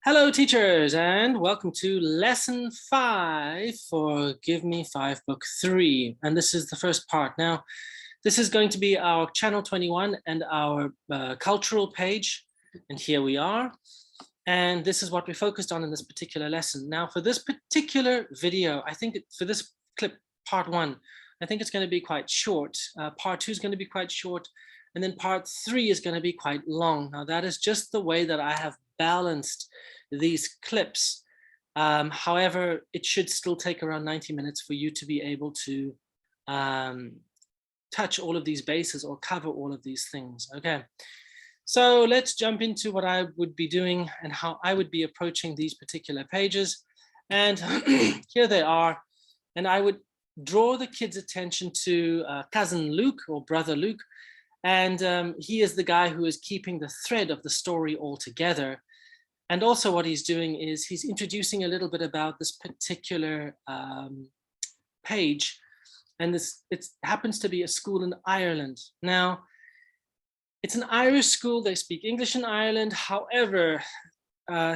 Hello teachers, and welcome to lesson 5 for Give Me 5 book 3. And this is the first part. Now, this is going to be our channel 21 and our cultural page. And here we are. And this is what we focused on in this particular lesson. Now, for this particular video, I think for this clip, part 1, I think it's going to be quite short. Part 2 is going to be quite short. And then part 3 is going to be quite long. Now, that is just the way that I have balanced these clips. However, it should still take around 90 minutes for you to be able to touch all of these bases or cover all of these things. Okay, so let's jump into what I would be doing and how I would be approaching these particular pages. And here they are. And I would draw the kids' attention to cousin Luke or brother Luke. And he is the guy who is keeping the thread of the story all together. And also what he's doing is he's introducing a little bit about this particular page. And it happens to be a school in Ireland. Now, it's an Irish school. They speak English in Ireland. However,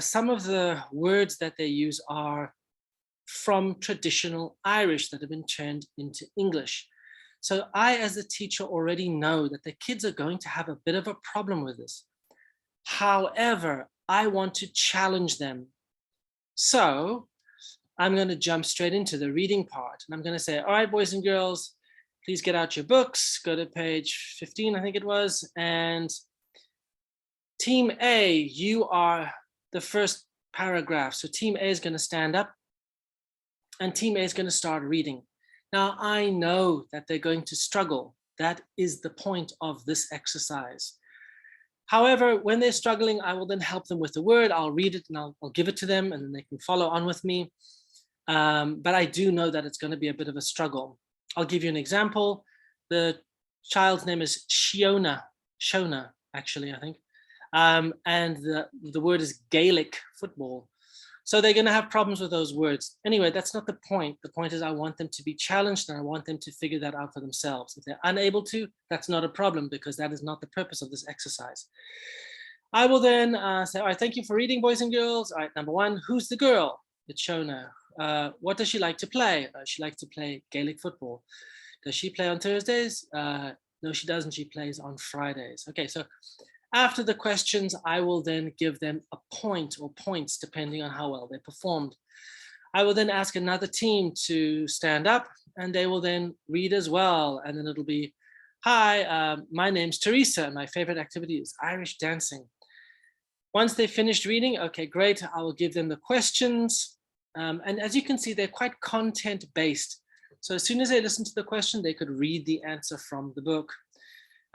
some of the words that they use are from traditional Irish that have been turned into English. So I, as a teacher, already know that the kids are going to have a bit of a problem with this. However, I want to challenge them. So I'm going to jump straight into the reading part. And I'm going to say, all right, boys and girls, please get out your books. Go to page 15, I think it was. And Team A, you are the first paragraph. So Team A is going to stand up. And Team A is going to start reading. Now, I know that they're going to struggle. That is the point of this exercise. However, when they're struggling, I will then help them with the word. I'll read it and I'll give it to them and then they can follow on with me. But I do know that it's going to be a bit of a struggle. I'll give you an example. The child's name is Shona, actually, I think. And the word is Gaelic football. So they're going to have problems with those words. Anyway, that's not the point. The point is I want them to be challenged and I want them to figure that out for themselves. If they're unable to, that's not a problem because that is not the purpose of this exercise. I will then say, all right, thank you for reading, boys and girls. All right, number 1, who's the girl? It's Shona. What does she like to play? She likes to play Gaelic football. Does she play on Thursdays? No, she doesn't. She plays on Fridays. Okay, so after the questions, I will then give them a point or points depending on how well they performed. I will then ask another team to stand up and they will then read as well. And then it'll be, hi, my name's Teresa. My favorite activity is Irish dancing. Once they've finished reading, okay, great. I will give them the questions. And as you can see, they're quite content-based. So as soon as they listen to the question, they could read the answer from the book.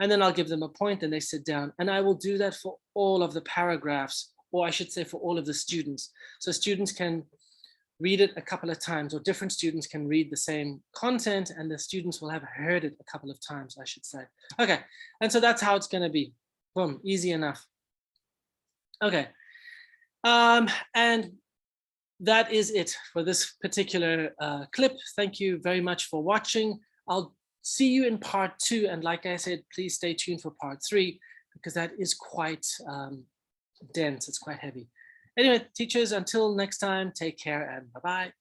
And then I'll give them a point and they sit down. And I will do that for all of the paragraphs, or I should say for all of the students. So students can read it a couple of times, or different students can read the same content and the students will have heard it a couple of times, I should say. Okay, and so that's how it's going to be. Boom, easy enough. Okay, and that is it for this particular clip. Thank you very much for watching. I'll see you in part 2. And like I said, please stay tuned for part 3 because that is quite dense. It's quite heavy. Anyway, teachers, until next time, take care and bye-bye.